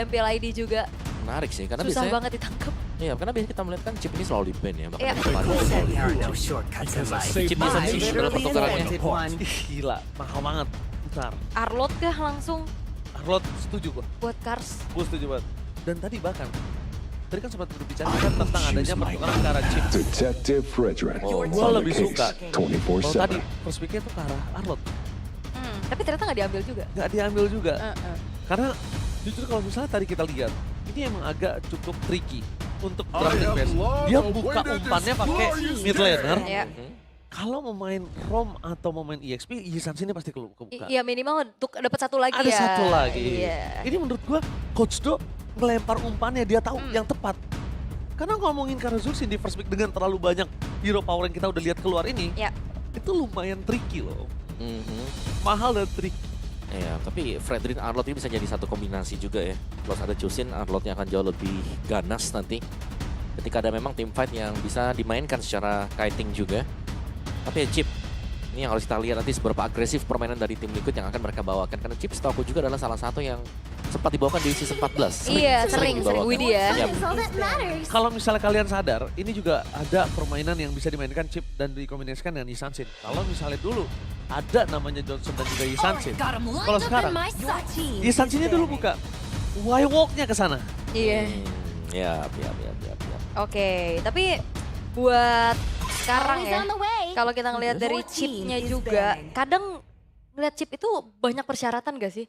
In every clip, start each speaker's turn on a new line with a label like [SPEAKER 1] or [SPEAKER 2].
[SPEAKER 1] MPLID juga
[SPEAKER 2] Menarik sih, karena
[SPEAKER 1] susah
[SPEAKER 2] biasanya
[SPEAKER 1] banget ditangkap.
[SPEAKER 2] iya, karena biasanya kita melihat kan chip ini selalu di-ban ya, makanya
[SPEAKER 1] Iya.
[SPEAKER 3] There are no shortcuts in life.
[SPEAKER 2] chip bisa
[SPEAKER 3] I
[SPEAKER 2] sih dalam
[SPEAKER 3] literally
[SPEAKER 2] pertukarannya.
[SPEAKER 3] invented one.
[SPEAKER 4] Gila, mahal banget. Bentar.
[SPEAKER 1] Arlot kah langsung
[SPEAKER 4] Arlot setuju gua.
[SPEAKER 1] buat Cars?
[SPEAKER 4] Gua setuju banget. Dan tadi bahkan tadi kan sempat berbicara kan tentang adanya pertukaran ke arah chip.
[SPEAKER 5] Detective Frederick.
[SPEAKER 4] Gua
[SPEAKER 5] on the
[SPEAKER 4] lebih
[SPEAKER 5] case,
[SPEAKER 4] suka. Kalau tadi
[SPEAKER 5] 24/7.
[SPEAKER 4] first pick-nya tuh ke arah Arlot.
[SPEAKER 1] Tapi ternyata nggak diambil juga.
[SPEAKER 4] Nggak diambil juga.
[SPEAKER 1] Heeh.
[SPEAKER 4] Karena jujur kalau misalnya tadi kita lihat, ini emang agak cukup tricky untuk drafting base. Dia buka umpannya pakai mid laner.
[SPEAKER 1] Ya.
[SPEAKER 4] Kalau mau main ROM atau mau main EXP, Yisan sini pasti kebuka.
[SPEAKER 1] Iya minimal untuk dapat satu lagi
[SPEAKER 4] Ada
[SPEAKER 1] ya.
[SPEAKER 4] satu lagi.
[SPEAKER 1] Iya.
[SPEAKER 4] Ini menurut gua Coach Do ngelempar umpannya, dia tahu yang tepat. Karena ngomongin Karazursin di first pick dengan terlalu banyak hero power yang kita udah lihat keluar ini,
[SPEAKER 1] Ya.
[SPEAKER 4] itu lumayan tricky loh.
[SPEAKER 2] Mhm.
[SPEAKER 4] Mahal dan tricky.
[SPEAKER 2] Iya, tapi Fredrin Arlot ini bisa jadi satu kombinasi juga ya. Kalau ada Jusin, Arlotnya akan jauh lebih ganas nanti. Ketika ada memang team fight yang bisa dimainkan secara kiting juga. Tapi ya Chip, ini yang harus kita lihat nanti seberapa agresif permainan dari tim Liquid yang akan mereka bawakan. Karena Chip setahu aku juga adalah salah satu yang sempat dibawakan di season 14.
[SPEAKER 1] Iya, sering
[SPEAKER 2] dibawakan.
[SPEAKER 1] Widi ya.
[SPEAKER 2] Yap.
[SPEAKER 4] Kalau misalnya kalian sadar, ini juga ada permainan yang bisa dimainkan Chip dan dikombinasikan dengan Yisansin. Kalau misalnya dulu ada namanya Johnson dan juga Yisansin. Kalau sekarang, Yisansinnya dulu buka Y-walk-nya ke sana.
[SPEAKER 1] Iya.
[SPEAKER 2] Ya.
[SPEAKER 1] Oke, tapi buat sekarang ya, kalau kita ngelihat dari
[SPEAKER 3] Your team
[SPEAKER 1] chipnya
[SPEAKER 3] is
[SPEAKER 1] juga,
[SPEAKER 3] banned.
[SPEAKER 1] kadang ngelihat chip itu banyak persyaratan gak sih?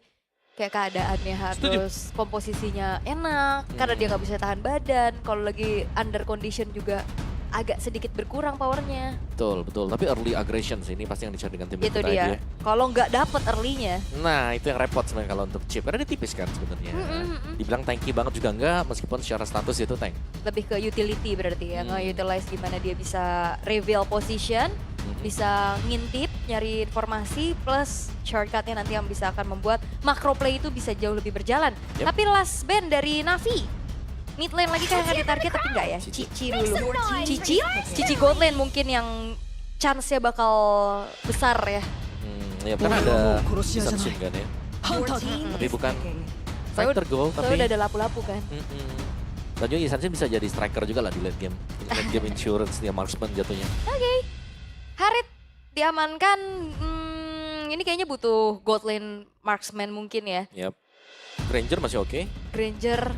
[SPEAKER 1] Kayak keadaannya harus komposisinya enak, karena dia nggak bisa tahan badan. Kalau lagi under condition juga agak sedikit berkurang powernya.
[SPEAKER 2] Betul. Tapi early aggression sih, ini pasti yang dicari dengan tim
[SPEAKER 1] Itu
[SPEAKER 2] Liquid
[SPEAKER 1] dia.
[SPEAKER 2] ID.
[SPEAKER 1] Kalau nggak dapet early-nya,
[SPEAKER 2] Nah, itu yang repot sebenarnya kalau untuk Chip. Karena dia tipis kan sebenarnya. Dibilang tanky banget juga enggak, meskipun secara status itu tank.
[SPEAKER 1] lebih ke utility berarti ya, nge-utilize gimana dia bisa reveal position, bisa ngintip, nyari informasi, plus shortcutnya nanti yang bisa akan membuat macro play itu bisa jauh lebih berjalan.
[SPEAKER 2] Yep.
[SPEAKER 1] Tapi last band dari Navi, mid lane lagi kayak nggak ditarget tapi enggak ya? Cici dulu. Cici gold lane mungkin yang chance-nya bakal besar ya.
[SPEAKER 2] Ya karena ada Yisansin kan ya. Tapi bukan fighter go,
[SPEAKER 1] Soalnya
[SPEAKER 2] tapi
[SPEAKER 1] udah ada lapu-lapu kan.
[SPEAKER 2] Dan juga Yisansin bisa jadi striker juga lah di late game. Late game insurance dia marksman jatuhnya.
[SPEAKER 1] Harit diamankan, ini kayaknya butuh gold lane marksman mungkin ya.
[SPEAKER 2] Yap. Granger masih oke.
[SPEAKER 1] Granger,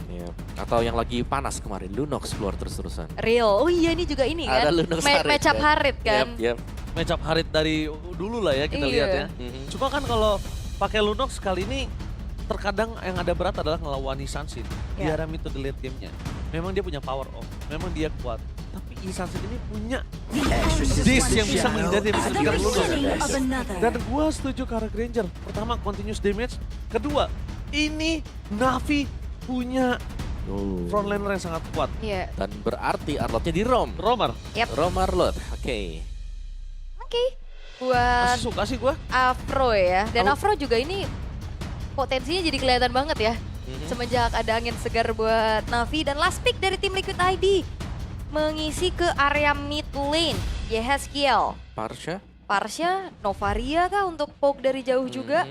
[SPEAKER 2] Yap. Atau yang lagi panas kemarin, Lunox keluar terus-terusan.
[SPEAKER 1] real. Oh iya ini juga ini
[SPEAKER 2] Ada
[SPEAKER 1] kan.
[SPEAKER 2] Lunox Harit
[SPEAKER 1] Match up
[SPEAKER 2] kan.
[SPEAKER 1] Harit kan.
[SPEAKER 2] Yap.
[SPEAKER 4] Match up Harit dari dulu lah ya kita
[SPEAKER 1] Iya.
[SPEAKER 4] lihat ya.
[SPEAKER 2] Mhm.
[SPEAKER 4] Cuma kan kalau pakai Lunox kali ini terkadang yang ada berat adalah ngelawan Yisansin di
[SPEAKER 1] Ya.
[SPEAKER 4] area mid to the late game-nya. Memang dia punya power off, memang dia kuat. Tapi Yisansin ini punya disk yang bisa menghindari, bisa diberikan Lunox. Dan gua setuju ke arah Granger. Pertama, continuous damage. Kedua, ini Navi punya frontliner yang sangat kuat.
[SPEAKER 1] Iya.
[SPEAKER 2] Dan berarti Arlotnya di Rom.
[SPEAKER 4] Romer,
[SPEAKER 2] Rom Arlot, oke.
[SPEAKER 1] Oke. Buat
[SPEAKER 4] masih suka sih gua.
[SPEAKER 1] Afro ya. Dan
[SPEAKER 4] Aku-
[SPEAKER 1] Afro juga ini potensinya jadi kelihatan banget ya. Semenjak ada angin segar buat Navi dan last pick dari tim Liquid ID. Mengisi ke area mid lane. Yehezkiel. Parsha, Novaria kah untuk poke dari jauh juga.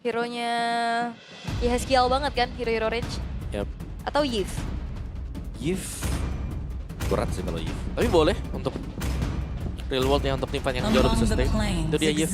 [SPEAKER 1] Hero-nya Yehezkiel banget kan, hero-hero range.
[SPEAKER 2] Yap.
[SPEAKER 1] Atau Yif.
[SPEAKER 2] Yif. Berat sih kalau Yif. Tapi boleh untuk real world yang untuk tim fight yang jauh lebih sustain. Itu dia Yif.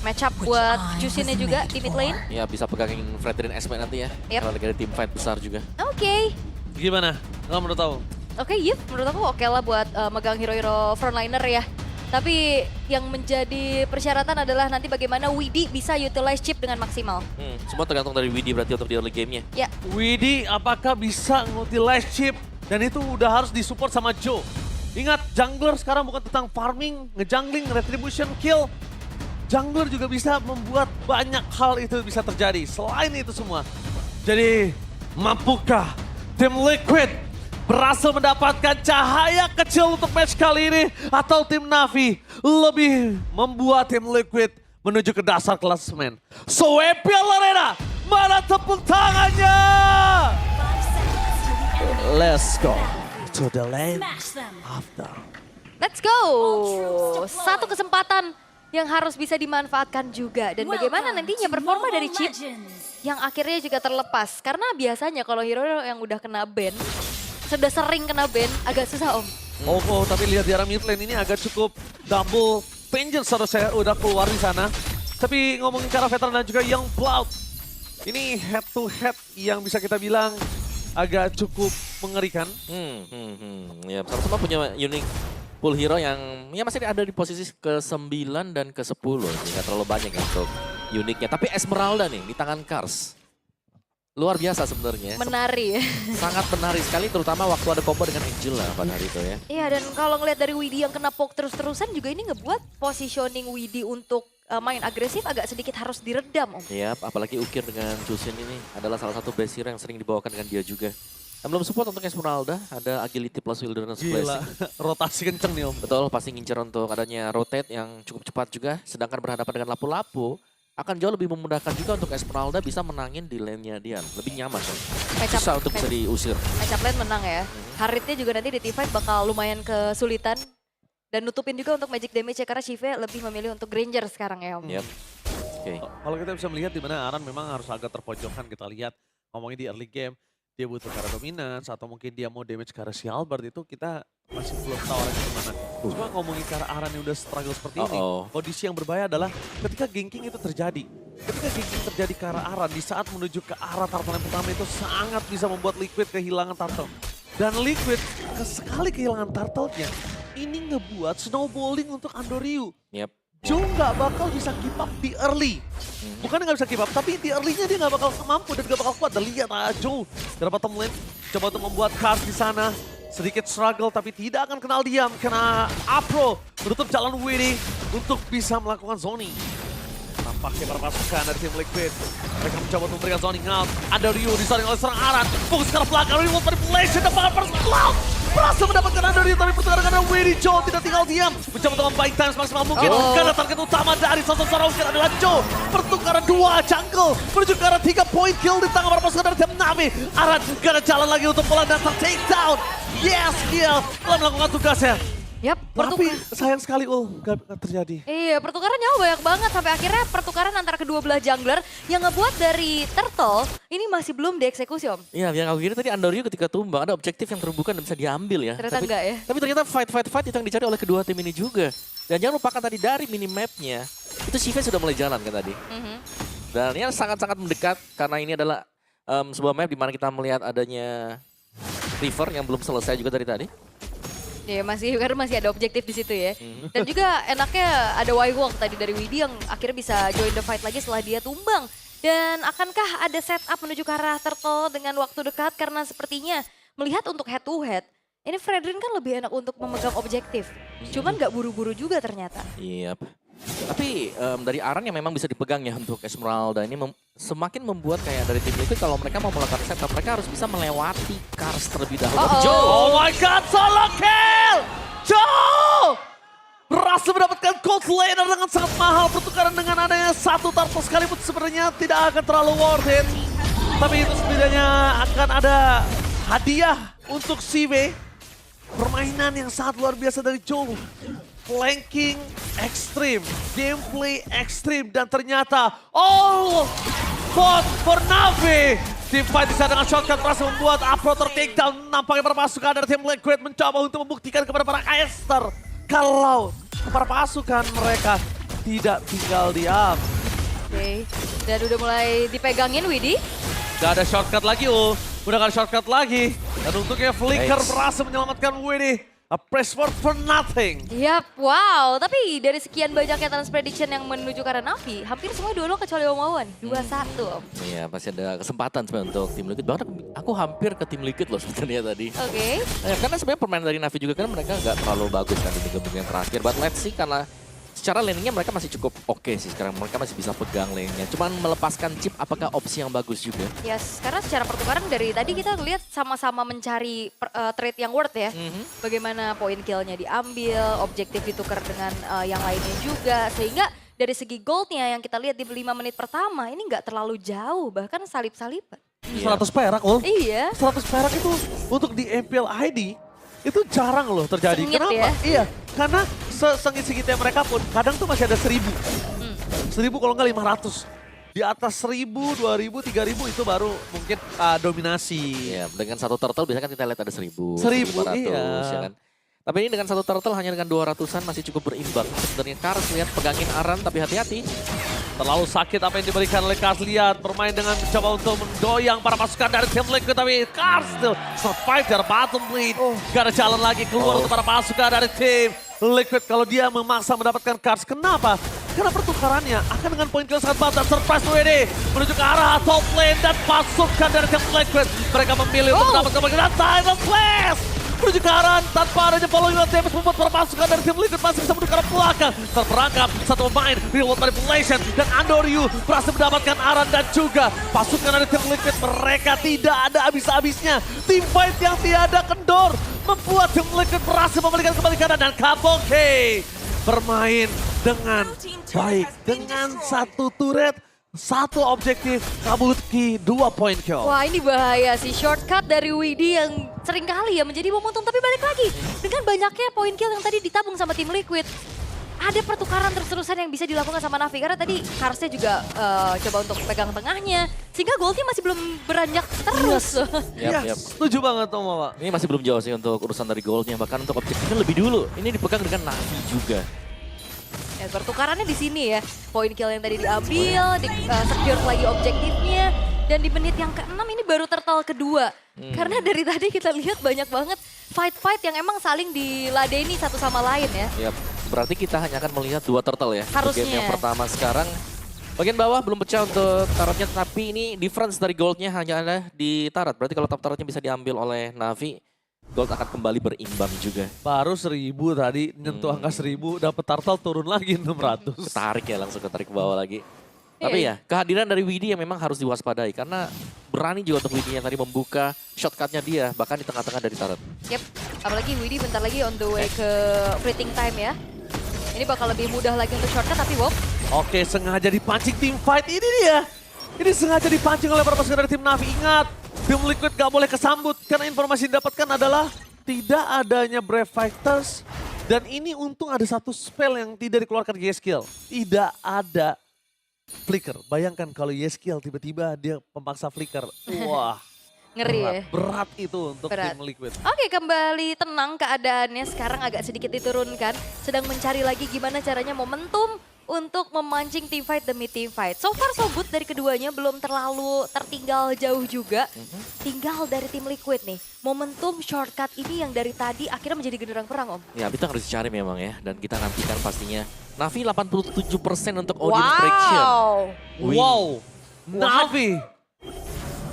[SPEAKER 1] Match up buat Jusinnya juga di mid lane.
[SPEAKER 2] Ya bisa pegangin Fredrin Esme nanti ya.
[SPEAKER 1] Yep.
[SPEAKER 2] Kalau lagi ada tim fight besar juga.
[SPEAKER 1] Oke.
[SPEAKER 4] Gimana? Nggak menurut tahu?
[SPEAKER 1] Oke, Yif menurut aku oke lah buat megang hero-hero frontliner ya. Tapi yang menjadi persyaratan adalah nanti bagaimana Widi bisa utilize chip dengan maksimal.
[SPEAKER 2] Semua tergantung dari Widi berarti untuk di early game-nya.
[SPEAKER 1] Ya,
[SPEAKER 4] Widi apakah bisa ngutilize chip? Dan itu udah harus disupport sama Joe. Ingat, jungler sekarang bukan tentang farming, ngejungling, retribution, kill. Jungler juga bisa membuat banyak hal itu bisa terjadi. Selain itu semua. Jadi, mampukah tim Liquid berhasil mendapatkan cahaya kecil untuk match kali ini? Atau tim Navi lebih membuat tim Liquid menuju ke dasar klasemen? So, EPL Arena, mana tepuk tangannya? Let's go to the lane after.
[SPEAKER 1] let's go. Satu kesempatan yang harus bisa dimanfaatkan juga. Dan bagaimana nantinya performa dari Chip yang akhirnya juga terlepas. Karena biasanya kalau hero yang udah kena ban, sudah sering kena ban, agak susah Om.
[SPEAKER 4] Oh, tapi lihat di arah mid lane ini agak cukup double vengeance harusnya udah keluar di sana. Tapi ngomongin ke arah veteran dan juga Young Blood, ini head to head yang bisa kita bilang agak cukup mengerikan.
[SPEAKER 2] Ya, sama-sama punya unique pool hero yang ya masih ada di posisi ke-9 dan ke-10. Nggak terlalu banyak ya untuk uniknya. Tapi Esmeralda nih di tangan Kars. Luar biasa sebenarnya.
[SPEAKER 1] Menari.
[SPEAKER 2] Sangat menarik sekali terutama waktu ada combo dengan Angela pada hari itu ya.
[SPEAKER 1] Iya, dan kalau ngeliat dari Widhi yang kena poke terus-terusan juga ini ngebuat positioning Widhi untuk main agresif agak sedikit harus diredam Om.
[SPEAKER 2] Iya, apalagi Ukir dengan Jushin ini adalah salah satu base hero yang sering dibawakan dengan dia juga. Dan belum support untuk Esmeralda, ada agility plus wilderness
[SPEAKER 4] Gila,
[SPEAKER 2] blessing.
[SPEAKER 4] rotasi kenceng nih Om.
[SPEAKER 2] Betul, pasti ngincer untuk adanya rotate yang cukup cepat juga. Sedangkan berhadapan dengan lapu-lapu, akan jauh lebih memudahkan juga untuk Esmeralda bisa menangin di lane-nya Dian. Lebih nyaman kan.
[SPEAKER 1] Matchup-
[SPEAKER 2] Susah untuk bisa diusir.
[SPEAKER 1] Matchup lane menang ya. Haritnya juga nanti di T5 bakal lumayan kesulitan. Dan nutupin juga untuk magic damage ya, karena Shive lebih memilih untuk Granger sekarang ya Om.
[SPEAKER 2] Yep. Oke.
[SPEAKER 4] Kalau kita bisa melihat di mana Aran memang harus agak terpojokkan, kita lihat ngomongin di early game, dia butuh ke arah dominance atau mungkin dia mau damage ke arah si Albert, itu kita masih belum tahu arahnya kemana. Cuma ngomongin ke arah Aran yang udah struggle seperti ini, kondisi yang berbahaya adalah ketika ganking itu terjadi. Ketika ganking terjadi ke arah Aran, di saat menuju ke arah turtle yang pertama itu sangat bisa membuat Liquid kehilangan turtle. Dan Liquid sekali kehilangan turtle-nya, ini ngebuat snowballing untuk Andoriu.
[SPEAKER 2] Yep.
[SPEAKER 4] Joe nggak bakal bisa keep up di early. Bukan nggak bisa keep up, tapi di early-nya dia nggak bakal mampu dan nggak bakal kuat. Dan lihat Joe dari bottom lane coba untuk membuat Kars di sana. Sedikit struggle tapi tidak akan kenal diam. Kena Apro menutup jalan Widhi untuk bisa melakukan zoning. Nampaknya para pasukan dari tim Liquid. Mereka mencoba untuk memberikan zoning out. Ada Ryu disaring oleh serang Aran. Fokus ke arah belakang. Ryu manipulation dan bahkan first blood. Berhasil mendapatkan Ada Ryu tapi pertukaran dengan Widhi. Joe tidak tinggal diam. Mencoba untuk membaik time semaksimal mungkin. Karena target utama dari sosok seorang Ukir adalah Joe. Pertukaran 2 jungle. Menuju ke arah 3 point kill di tangan para pasukan dari tim Na'Vi. Aran gak ada jalan lagi untuk pelan dan takedown. Yes, kill. Telah melakukan tugasnya.
[SPEAKER 1] Yap,
[SPEAKER 4] Tapi sayang sekali gak terjadi.
[SPEAKER 1] Iya, pertukaran nyawa banyak banget sampai akhirnya pertukaran antara kedua belah jungler yang ngebuat dari Turtle ini masih belum dieksekusi Om.
[SPEAKER 2] Iya, yang aku kira tadi Andoriu ketika tumbang ada objektif yang terbuka dan bisa diambil ya.
[SPEAKER 1] Ternyata enggak ya.
[SPEAKER 2] Tapi ternyata fight itu yang dicari oleh kedua tim ini juga. Dan jangan lupakan tadi dari minimapnya, itu Shive sudah mulai jalan kan tadi. Dan ini sangat-sangat mendekat karena ini adalah sebuah map di mana kita melihat adanya river yang belum selesai juga dari tadi.
[SPEAKER 1] Ya karena masih ada objektif di situ ya. Dan juga enaknya ada Y-Walk tadi dari Widhi yang akhirnya bisa join the fight lagi setelah dia tumbang. Dan akankah ada setup menuju ke arah Turtle dengan waktu dekat? Karena sepertinya melihat untuk head to head, ini Fredrin kan lebih enak untuk memegang objektif. Cuman nggak buru-buru juga ternyata.
[SPEAKER 2] Iya. Tapi dari Aran yang memang bisa dipegang ya untuk Esmeralda ini semakin membuat kayak dari tim Liquid kalau mereka mau melakukan setup, mereka harus bisa melewati Kars terlebih dahulu. Joe!
[SPEAKER 4] Oh my god, solo kill! Joe! Berhasil mendapatkan Cold Laner dengan sangat mahal. Pertukaran dengan adanya satu turtle sekalipun sebenarnya tidak akan terlalu worth it. Tapi itu setidaknya akan ada hadiah untuk Shive. Permainan yang sangat luar biasa dari Joe. Flanking ekstrim, gameplay ekstrim, dan ternyata all vote for Na'Vi. Tim fight bisa dengan shortcut berhasil membuat Apro ter-takedown. Nampaknya para pasukan dari tim Liquid mencoba untuk membuktikan kepada para caster kalau para pasukan mereka tidak tinggal diam.
[SPEAKER 1] Oke, dan udah mulai dipegangin Widhi.
[SPEAKER 4] Gak ada shortcut lagi, udah gak ada shortcut lagi. Dan untuknya Flicker berhasil menyelamatkan Widhi. A press for nothing.
[SPEAKER 1] Yap, wow. Tapi dari sekian banyaknya Talents Prediction yang menuju ke arah Na'Vi, hampir semua dulu kecuali Om Wawan. 2-1 Om.
[SPEAKER 2] Iya, pasti ada kesempatan sebenarnya untuk tim Liquid. Bahkan aku hampir ke tim Liquid loh sebenarnya tadi.
[SPEAKER 1] Oke.
[SPEAKER 2] Ya, karena sebenarnya permainan dari Na'Vi juga kan mereka nggak terlalu bagus kan di game-game yang terakhir. But let's see, karena secara laningnya mereka masih cukup oke sih sekarang. Mereka masih bisa pegang lane-nya. Cuman melepaskan chip apakah opsi yang bagus juga?
[SPEAKER 1] Yes, karena secara pertukaran dari tadi kita lihat sama-sama mencari trade yang worth ya. Bagaimana poin kill-nya diambil, objektif ditukar dengan yang lainnya juga. Sehingga dari segi gold-nya yang kita lihat di 5 menit pertama ini nggak terlalu jauh. Bahkan salip-salipan.
[SPEAKER 4] 100 perak,
[SPEAKER 1] Iya.
[SPEAKER 4] 100 perak itu untuk di MPL ID itu jarang loh terjadi.
[SPEAKER 1] Sengit
[SPEAKER 4] Kenapa?
[SPEAKER 1] ya?
[SPEAKER 4] Iya, karena sesengit-sengitnya mereka pun kadang tuh masih ada 1.000. 1.000 kalau nggak 500. Di atas 1.000, 2.000, 3.000 itu baru mungkin dominasi.
[SPEAKER 2] Ya, dengan satu turtle biasanya kan kita lihat ada 1.000,
[SPEAKER 4] 1.000,
[SPEAKER 2] 1.500
[SPEAKER 4] iya.
[SPEAKER 2] ya kan. Tapi ini dengan satu turtle hanya dengan 200-an masih cukup berimbang. Sebenarnya Kars lihat pegangin Aran tapi hati-hati.
[SPEAKER 4] Terlalu sakit apa yang diberikan oleh Kars. Lihat bermain dengan mencoba untuk mendoyang para pasukan dari tim Liquid. Tapi Kars still survive dari bottom lane. Gak ada jalan lagi keluar untuk para pasukan dari tim Liquid. Kalau dia memaksa mendapatkan Kars. Kenapa? Karena pertukarannya akan dengan poin kill sangat banget. Surprise WD menuju ke arah top lane dan pasukan dari tim Liquid. Mereka memilih untuk mendapatkan bagian Tidal Flash. Menuju ke arah tanpa adanya following on damage membuat para pasukan dari tim Liquid masih bisa menuju ke arah belakang. Terperangkap satu pemain real world manipulation dan Andoryu berhasil mendapatkan Aran dan juga pasukan dari tim Liquid. Mereka tidak ada habis-habisnya. Team fight yang tiada kendor membuat tim Liquid berhasil membalikan kembali kanan dan Kaboke bermain dengan baik dengan satu turret. Satu objektif, Kabuki 2 poin kill.
[SPEAKER 1] Wah ini bahaya sih, shortcut dari Widhi yang sering kali ya menjadi momentum. Tapi balik lagi, dengan banyaknya poin kill yang tadi ditabung sama tim Liquid. Ada pertukaran terus-terusan yang bisa dilakukan sama Navi. Karena tadi Karsnya juga coba untuk pegang tengahnya. Sehingga goldnya masih belum beranjak terus.
[SPEAKER 4] Yes, setuju banget Om Pak.
[SPEAKER 2] Ini masih belum jauh sih untuk urusan dari goldnya. Bahkan untuk objektifnya lebih dulu. Ini dipegang dengan Navi juga.
[SPEAKER 1] Ya, pertukarannya di sini ya. Poin kill yang tadi diambil, secure lagi objektifnya. Dan di menit yang ke-6 ini baru turtle kedua. Karena dari tadi kita lihat banyak banget fight-fight yang emang saling diladeni satu sama lain ya.
[SPEAKER 2] Yap, berarti kita hanya akan melihat 2 turtle ya.
[SPEAKER 1] Harusnya.
[SPEAKER 2] Game yang pertama sekarang. Bagian bawah belum pecah untuk turretnya, tapi ini difference dari goldnya hanya ada di turret. Berarti kalau top turretnya bisa diambil oleh Navi, gold akan kembali berimbang juga.
[SPEAKER 4] Baru 1.000 tadi, nyentuh angka 1.000, dapet turtle turun lagi 600.
[SPEAKER 2] Ketarik ya, langsung ketarik ke bawah lagi. Tapi ya, kehadiran dari Widhi yang memang harus diwaspadai. Karena berani juga untuk Widhi yang tadi membuka shortcutnya dia, bahkan di tengah-tengah dari turret.
[SPEAKER 1] Yep, apalagi Widhi bentar lagi on the way ke freeting time ya. Ini bakal lebih mudah lagi untuk shortcut, tapi wow.
[SPEAKER 4] Oke, sengaja dipancing team fight, ini dia. Ini sengaja dipancing oleh para pasukan dari tim Navi. Ingat, tim Liquid gak boleh kesambut. Karena informasi yang didapatkan adalah tidak adanya Brave Fighters. Dan ini untung ada satu spell yang tidak dikeluarkan Yeskiel. Tidak ada flicker. Bayangkan kalau Yeskiel tiba-tiba dia memaksa flicker. Wah,
[SPEAKER 1] Ngeri ya.
[SPEAKER 4] berat itu untuk
[SPEAKER 1] Berat.
[SPEAKER 4] tim Liquid.
[SPEAKER 1] Oke, kembali tenang keadaannya. Sekarang agak sedikit diturunkan. Sedang mencari lagi gimana caranya momentum untuk memancing team fight demi team fight. So far so good dari keduanya, belum terlalu tertinggal jauh juga. Tinggal dari tim Liquid nih. Momentum shortcut ini yang dari tadi akhirnya menjadi genderang perang, Om.
[SPEAKER 2] Ya, itu harus dicari memang ya. Dan kita nantikan pastinya. Navi 87% untuk audience prediction. Win.
[SPEAKER 4] Wow, Navi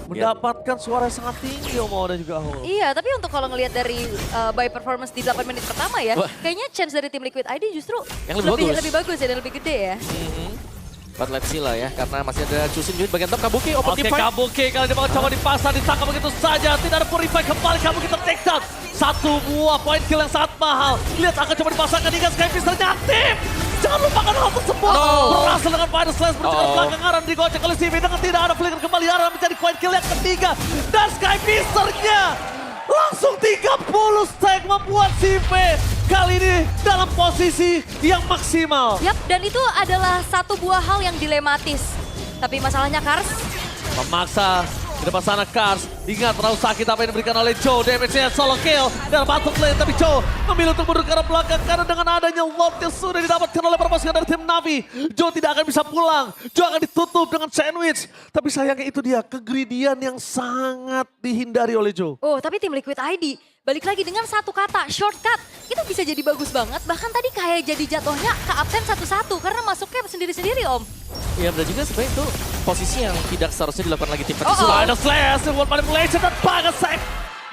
[SPEAKER 4] mendapatkan suara yang sangat tinggi Om dan juga Ahul.
[SPEAKER 1] Iya, tapi untuk kalau ngelihat dari by performance di 8 menit pertama ya,
[SPEAKER 2] Wah.
[SPEAKER 1] kayaknya chance dari tim Liquid ID justru
[SPEAKER 2] Yang lebih bagus.
[SPEAKER 1] ya dan lebih gede ya.
[SPEAKER 2] But let's see lah ya, karena masih ada Chusin juga bagian top. Kabuki open
[SPEAKER 4] Oke,
[SPEAKER 2] team fight.
[SPEAKER 4] Kabuki kali ini bakal coba dipasang, ditangkap begitu saja. Tidak ada purify kembali, Kabuki ter-take down. Satu buah poin kill yang sangat mahal. Lihat akan coba dipasangkan hingga Skyfist aktif. Jangan lupakan hal tersebut. Berhasil dengan Final Slash menuju ke belakang Aran digocek oleh CV. Dengan tidak ada flicker kembali, Aran menjadi poin kill yang ketiga. Dan Skyfisternya langsung 30 stack membuat CV kali ini dalam posisi yang maksimal.
[SPEAKER 1] Yap, dan itu adalah satu buah hal yang dilematis. Tapi masalahnya Kars,
[SPEAKER 4] Memaksa di depan sana Kars. Ingat terlalu sakit apa yang diberikan oleh Joe. Damage-nya solo kill dan bottom lane. Tapi Joe memilih untuk mundur ke arah belakang karena dengan adanya load yang sudah didapatkan oleh pasukan dari tim Navi. Joe tidak akan bisa pulang. Joe akan ditutup dengan sandwich. Tapi sayangnya itu dia kegridian yang sangat dihindari oleh Joe.
[SPEAKER 1] oh tapi tim Liquid ID balik lagi dengan satu kata, shortcut. Itu bisa jadi bagus banget, bahkan tadi kayak jadi jatuhnya ke absen satu-satu karena masuknya sendiri-sendiri, Om.
[SPEAKER 2] Iya, dan juga sebenarnya itu posisi yang tidak seharusnya dilakukan lagi tim fight.
[SPEAKER 4] Final Slash, World Manipulation dan Pagasek.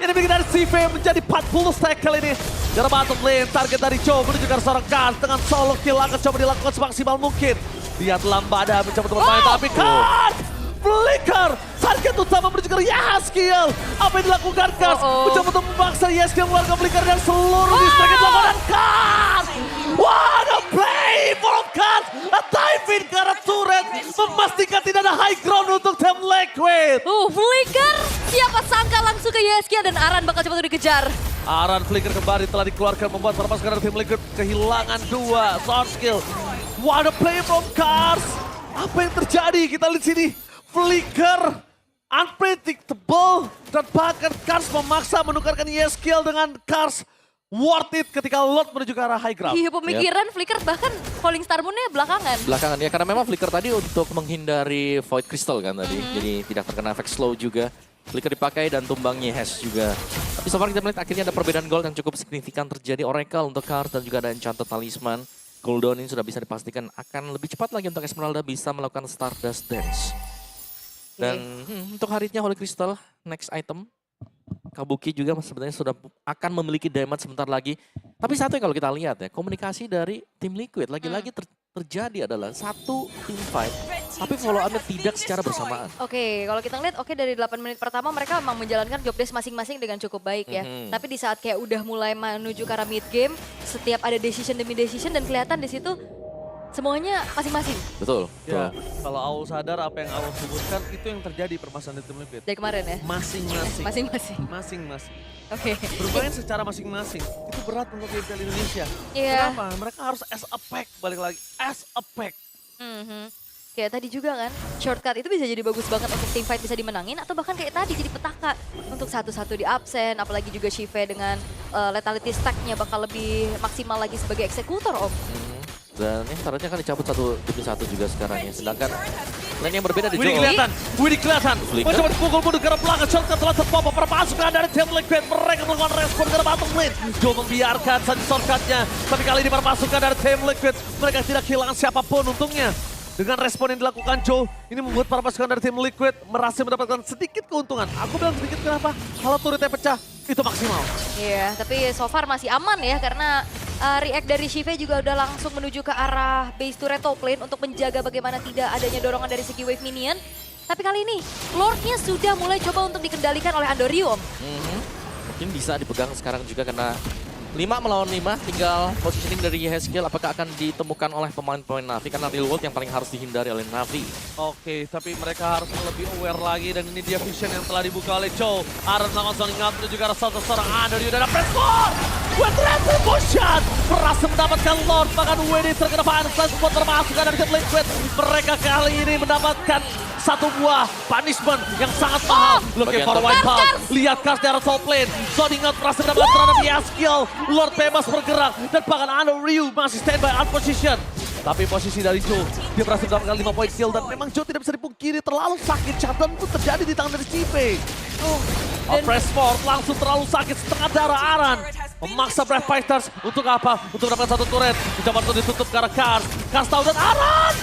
[SPEAKER 4] Ini bikin dari CV menjadi 40 stack kali ini. Dari bottom lane, target dari Joe menuju ke seorang Kars dengan solo kill akan coba dilakukan semaksimal mungkin. Lihat Lambada mencoba untuk bermain, tapi Kars flicker. Target utama menuju ke Yeskiel. Apa yang dilakukan Kars? Mencoba untuk memaksa Yeskiel mengeluarkan flicker dan seluruh distract dilakukan Kars. What a play from Kars. A dive in ke arah turret. Memastikan tidak ada high ground untuk tim Liquid.
[SPEAKER 1] Flicker, siapa sangka langsung ke Yeskiel dan Aran bakal coba untuk dikejar.
[SPEAKER 4] Aran flicker kembali telah dikeluarkan membuat para pasukan dari tim Liquid kehilangan 2 sound skill. What a play from Cars. Apa yang terjadi? Kita lihat sini. Flicker unpredictable dan bahkan Cars memaksa menukarkan Yeskiel dengan Cars. Worth it ketika Lord menuju ke arah high ground.
[SPEAKER 1] Iya, pemikiran Flicker bahkan Falling Star Moon-nya belakangan.
[SPEAKER 2] Belakangan ya, karena memang Flicker tadi untuk menghindari Void Crystal kan tadi. Jadi tidak terkena efek slow juga. Flicker dipakai dan tumbangnya Hash juga. Tapi so far kita melihat akhirnya ada perbedaan gold yang cukup signifikan terjadi. Oracle untuk Cars dan juga ada Enchanted Talisman. Cooldown ini sudah bisa dipastikan akan lebih cepat lagi untuk Esmeralda bisa melakukan Stardust Dance. Dan untuk harinya Holy Crystal, next item. Kabuki juga sebenarnya sudah akan memiliki damage sebentar lagi. Tapi satu yang kalau kita lihat ya, komunikasi dari tim Liquid lagi-lagi terjadi adalah satu team fight, tapi follow up-nya tidak secara bersamaan.
[SPEAKER 1] Oke, kalau kita ngeliat dari 8 menit pertama mereka memang menjalankan job desk masing-masing dengan cukup baik ya. Tapi di saat kayak udah mulai menuju ke arah mid game, setiap ada decision demi decision dan kelihatan di situ semuanya masing-masing.
[SPEAKER 2] Betul.
[SPEAKER 4] Ya, kalau Aul sadar apa yang Aul sebutkan itu yang terjadi permasalahan di tim Liquid.
[SPEAKER 1] Dari kemarin ya?
[SPEAKER 4] Masing-masing.
[SPEAKER 1] Masing-masing.
[SPEAKER 4] Masing-masing.
[SPEAKER 1] Oke.
[SPEAKER 4] Bermain secara masing-masing. Itu berat untuk GPL Indonesia.
[SPEAKER 1] Iya.
[SPEAKER 4] Kenapa? Mereka harus as a pack, balik lagi. As a pack.
[SPEAKER 1] Kayak tadi juga kan, shortcut itu bisa jadi bagus banget untuk team fight bisa dimenangin atau bahkan kayak tadi jadi petaka untuk satu-satu di absen, apalagi juga Shive dengan lethality stack-nya bakal lebih maksimal lagi sebagai eksekutor Om.
[SPEAKER 2] Dan ini targetnya kan dicabut satu demi satu juga sekarang ya. Sedangkan lane yang berbeda di
[SPEAKER 4] Widih
[SPEAKER 2] Joe.
[SPEAKER 4] kelihatan, Widih kelihatan.
[SPEAKER 2] Flicker.
[SPEAKER 4] Mencoba dipukul mundur ke arah belakang, shotgun telah terpopok perpasukan dari tim Liquid. Mereka melakukan respon ke arah bottom lane. Joe membiarkan saja shortcutnya. Tapi kali ini perpasukan dari tim Liquid, mereka tidak kehilangan siapapun untungnya. Dengan respon yang dilakukan Joe, ini membuat para pasukan dari tim Liquid merasa mendapatkan sedikit keuntungan. Aku bilang sedikit kenapa? Kalau turretnya pecah, itu maksimal.
[SPEAKER 1] Iya, tapi so far masih aman ya karena react dari Shive juga udah langsung menuju ke arah base turret top lane untuk menjaga bagaimana tidak adanya dorongan dari segi wave minion. Tapi kali ini Lord-nya sudah mulai coba untuk dikendalikan oleh Andorium.
[SPEAKER 2] Mungkin bisa dipegang sekarang juga karena 5 melawan 5, tinggal positioning dari Yeskiel apakah akan ditemukan oleh pemain-pemain Navi karena real world yang paling harus dihindari oleh Navi.
[SPEAKER 4] Oke, tapi mereka harus lebih aware lagi dan ini dia vision yang telah dibuka oleh Joe. Aaron melakukan zoning out menuju ke arah salah seorang Andorium dan ada press score! With retribution! Berhasil mendapatkan Lord, bahkan WD terkena final flash buat termasukkan dari tim Liquid. Mereka kali ini mendapatkan satu buah punishment yang sangat mahal. Looking for white ball. Lihat Cars di arah top lane. Zoning out berhasil mendapatkan terhadap Yeskiel. Lord bebas bergerak dan bahkan Andorium masih standby out position. Tapi posisi dari Joe, dia berhasil mendapatkan 5 poin kill dan memang Joe tidak bisa dipungkiri terlalu sakit. Catatan pun terjadi di tangan dari Cipe. Press forward langsung terlalu sakit, setengah darah Aran. Memaksa Breath Fighters untuk apa? Untuk mendapatkan satu turret. Mencoba untuk ditutup ke arah Cars. Cars tahu dan Aran!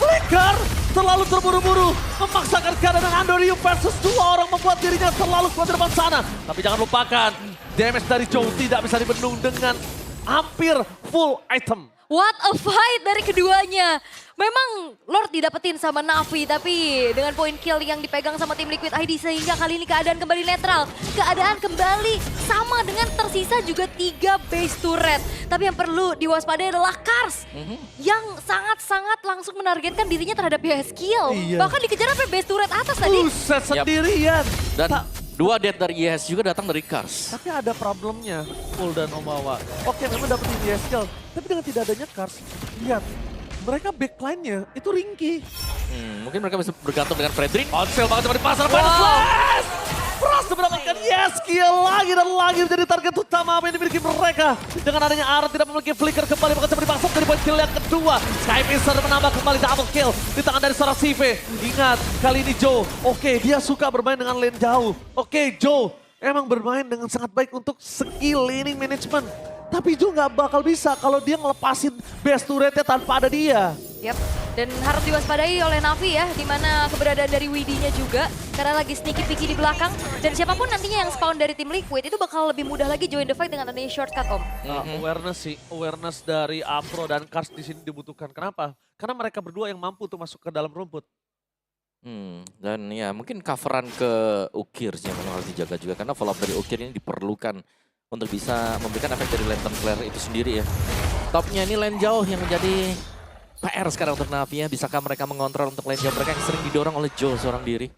[SPEAKER 4] Flicker! Terlalu terburu-buru. Memaksakan keadaan Andorium versus 2 orang membuat dirinya terlalu kuat di depan sana. Tapi jangan lupakan, damage dari Joe tidak bisa dibendung dengan hampir full item.
[SPEAKER 1] What a fight dari keduanya. Memang Lord didapetin sama Navi, tapi dengan poin kill yang dipegang sama tim Liquid ID sehingga kali ini keadaan kembali netral. Keadaan kembali sama dengan tersisa juga 3 base turret. Tapi yang perlu diwaspadai adalah Cars yang sangat-sangat langsung menargetkan dirinya terhadap Yeskiel.
[SPEAKER 4] Iya.
[SPEAKER 1] Bahkan dikejar sampai base turret atas tadi.
[SPEAKER 4] Buset sendirian.
[SPEAKER 2] Dan 2 death dari Yes juga datang dari Cars.
[SPEAKER 4] Tapi ada problemnya, Full dan Omawa. Oke, memang dapetin Yeskiel, tapi dengan tidak adanya Cars, lihat, mereka backline-nya itu ringkih.
[SPEAKER 2] Mungkin mereka bisa bergantung dengan Fredrin.
[SPEAKER 4] Onsel banget cuma di pasar, final flash! Berhasil mendapatkan Yeskiel lagi dan lagi menjadi target utama apa yang dimiliki mereka. Dengan adanya Aaron tidak memiliki flicker kembali, maka coba dipasok dari poin kill yang kedua. Sky Mister menambah kembali double kill di tangan dari seorang Cive. Ingat, kali ini Joe, oke, dia suka bermain dengan lane jauh. Oke, Joe emang bermain dengan sangat baik untuk skill laning management. Tapi Joe nggak bakal bisa kalau dia ngelepasin best turretnya tanpa ada dia.
[SPEAKER 1] Yap, dan harus diwaspadai oleh Navi ya, di mana keberadaan dari Widih-nya juga, karena lagi sneaky picky di belakang, dan siapapun nantinya yang spawn dari tim Liquid itu bakal lebih mudah lagi join the fight dengan adanya shortcut Om.
[SPEAKER 4] Awareness sih, awareness dari Afro dan Cars di sini dibutuhkan. Kenapa? Karena mereka berdua yang mampu untuk masuk ke dalam rumput.
[SPEAKER 2] Dan ya mungkin coveran ke Ukir sih yang memang harus dijaga juga, karena follow up dari Ukir ini diperlukan untuk bisa memberikan efek dari lantern flare itu sendiri ya. Topnya ini lane jauh yang menjadi PR sekarang untuk Navi ya. Bisakah mereka mengontrol untuk lane jauh mereka yang sering didorong oleh Joe seorang diri.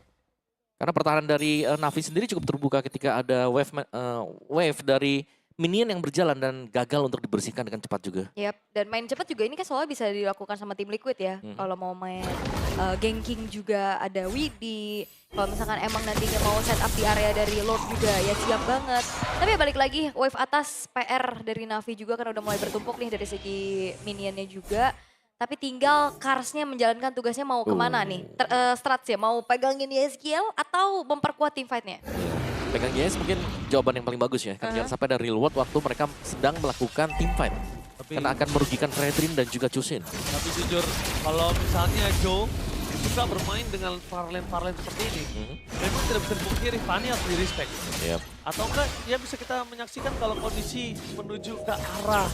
[SPEAKER 2] Karena pertahanan dari Navi sendiri cukup terbuka ketika ada wave dari minion yang berjalan dan gagal untuk dibersihkan dengan cepat juga.
[SPEAKER 1] Yap, dan main cepat juga ini kan soalnya bisa dilakukan sama tim Liquid ya. Kalau mau main ganking juga ada Widi. Kalau misalkan emang nantinya mau set up di area dari Lord juga ya siap banget. Tapi ya balik lagi wave atas PR dari Navi juga kan udah mulai bertumpuk nih dari segi minionnya juga. Tapi tinggal Karsnya menjalankan tugasnya mau kemana nih? Strats ya, mau pegangin YSKL atau memperkuat tim fight-nya?
[SPEAKER 2] Pegang GS mungkin jawaban yang paling bagus ya. Kan jangan sampai ada real world waktu mereka sedang melakukan team fight. Karena akan merugikan Fredrin dan juga Chusin.
[SPEAKER 4] Tapi jujur, kalau misalnya Joe suka bermain dengan parlen-parlen seperti ini, memang tidak bisa dipungkiri Fanny harus di-respect.
[SPEAKER 2] Yep.
[SPEAKER 4] Atau enggak, ya bisa kita menyaksikan kalau kondisi menuju ke arah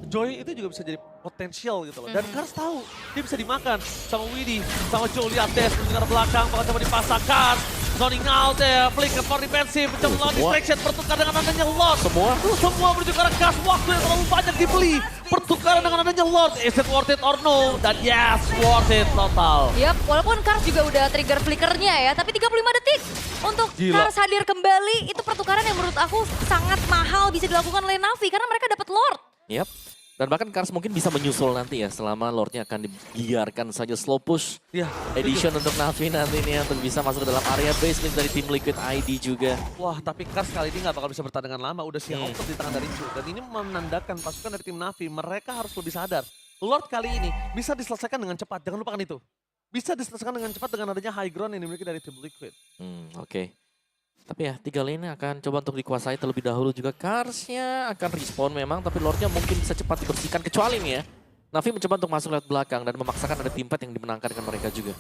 [SPEAKER 4] Joy itu juga bisa jadi potensial gitu loh. Dan Kars tahu, dia bisa dimakan sama Widi, sama Joe lihat Des mendengar belakang, bakal coba dipasangkan. Zoning out ya, flicker for defensive, mencoba melawan distraction, pertukaran dengan adanya Lord. Semua menuju ke arah Kars, waktu yang terlalu banyak dibeli. Pertukaran dengan adanya Lord, is it worth it or no? Dan yes, worth it total.
[SPEAKER 1] Yap, walaupun Kars juga udah trigger flickernya ya, tapi 35 detik untuk
[SPEAKER 4] Gila.
[SPEAKER 1] Kars hadir kembali, itu pertukaran yang menurut aku sangat mahal bisa dilakukan oleh Navi karena mereka dapat Lord.
[SPEAKER 2] Yap. Dan bahkan Kars mungkin bisa menyusul nanti ya selama Lordnya akan dibiarkan saja slow push.
[SPEAKER 4] Ya,
[SPEAKER 2] Edition untuk Navi nanti nih untuk bisa masuk ke dalam area basement dari tim Liquid ID juga.
[SPEAKER 4] wah, tapi Kars kali ini nggak bakal bisa bertahan dengan lama. Udah siap di tangan dari Chu. Dan ini menandakan pasukan dari tim Navi, mereka harus lebih sadar. Lord kali ini bisa diselesaikan dengan cepat, jangan lupakan itu. Bisa diselesaikan dengan cepat dengan adanya high ground yang dimiliki dari tim Liquid.
[SPEAKER 2] Oke. Tapi ya 3 lane akan coba untuk dikuasai terlebih dahulu juga. Karsnya akan respawn memang, tapi Lordnya mungkin bisa cepat dibersihkan. Kecuali nih ya, Navi mencoba untuk masuk lewat belakang dan memaksakan ada tim fight yang dimenangkan dengan mereka juga.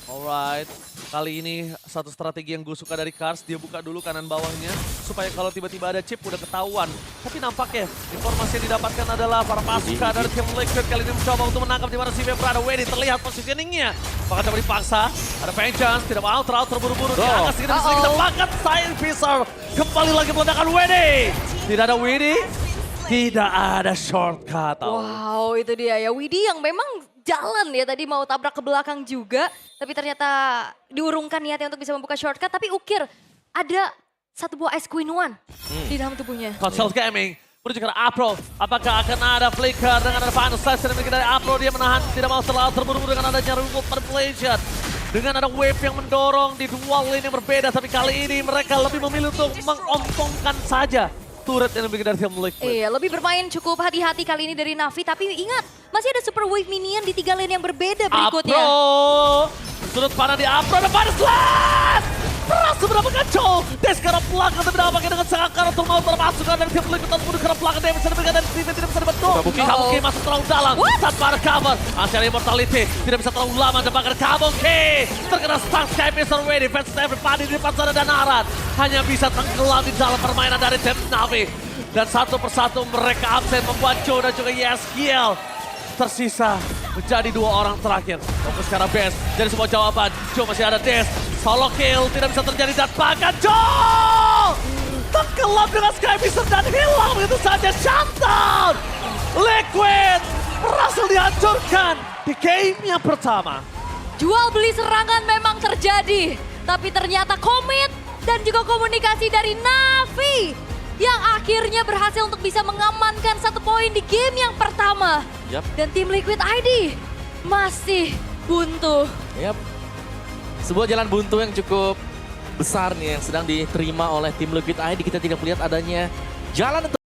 [SPEAKER 4] Alright, kali ini satu strategi yang gue suka dari Kars, dia buka dulu kanan bawahnya supaya kalau tiba-tiba ada chip udah ketahuan. Tapi nampaknya informasi yang didapatkan adalah para pasukan dari tim Liquid kali ini mencoba untuk menangkap di mana si Vebra ada Wedi, terlihat positioningnya. Bahkan coba dipaksa, ada Vengeance, tidak mau terlalu terburu-buru. Di angka segini bisa kita bahkan Science Fisher. Kembali lagi meledakan Wedi. Tidak ada Wedi, tidak ada shortcut.
[SPEAKER 1] Wow, itu dia ya. Widi yang memang jalan ya tadi mau tabrak ke belakang juga. Tapi ternyata diurungkan niatnya untuk bisa membuka shortcut. Tapi ukir ada satu buah Ice Queen One di dalam tubuhnya.
[SPEAKER 4] Console Gaming menuju ke arah Apro. Apakah akan ada flicker dengan ada final slash yang dimiliki dari Apro. Dia menahan, tidak mau terlalu terburu-buru dengan adanya remote manipulation. Dengan ada wave yang mendorong di dua lane yang berbeda. Tapi kali ini mereka lebih memilih untuk mengompongkan saja turret yang dimiliki dari tim Liquid.
[SPEAKER 1] Iya, lebih bermain cukup hati-hati kali ini dari Navi. Tapi ingat, masih ada super wave minion di 3 lane yang berbeda berikutnya.
[SPEAKER 4] Apro! Sudut panah di Apro, ada final slash! Terasa berapa kacau! Des ke arah belakang, tapi dampaknya dengan sangat karat untuk mau termasukkan dari tim Liquid. Untuk ke arah belakang, dia bisa diberikan dari Steven, tidak bisa dibentuk. Kabuki masuk terlalu dalam, tanpa ada cover. Asyar Immortality, tidak bisa terlalu lama, dapatkan Kabuki. Terkena stun Sky Mr. Way, defense everybody di depan sana dan Aran. Hanya bisa tenggelam di dalam permainan dari tim Navi. Dan satu persatu mereka absen membuat Joe dan juga YSKL tersisa menjadi 2 orang terakhir. Fokus ke arah base, jadi sebuah jawaban. Joe masih ada Des, solo kill, tidak bisa terjadi dan bahkan Joe tenggelam dengan Sky Mister dan hilang begitu saja. Shutdown! Liquid berhasil dihancurkan di game yang pertama.
[SPEAKER 1] Jual beli serangan memang terjadi. Tapi ternyata komit dan juga komunikasi dari Navi yang akhirnya berhasil untuk bisa mengamankan 1 poin di game yang pertama.
[SPEAKER 2] Yap.
[SPEAKER 1] Dan tim Liquid ID masih buntu.
[SPEAKER 2] Yap. Sebuah jalan buntu yang cukup besar nih yang sedang diterima oleh tim Liquid ID. Kita tidak melihat adanya jalan untuk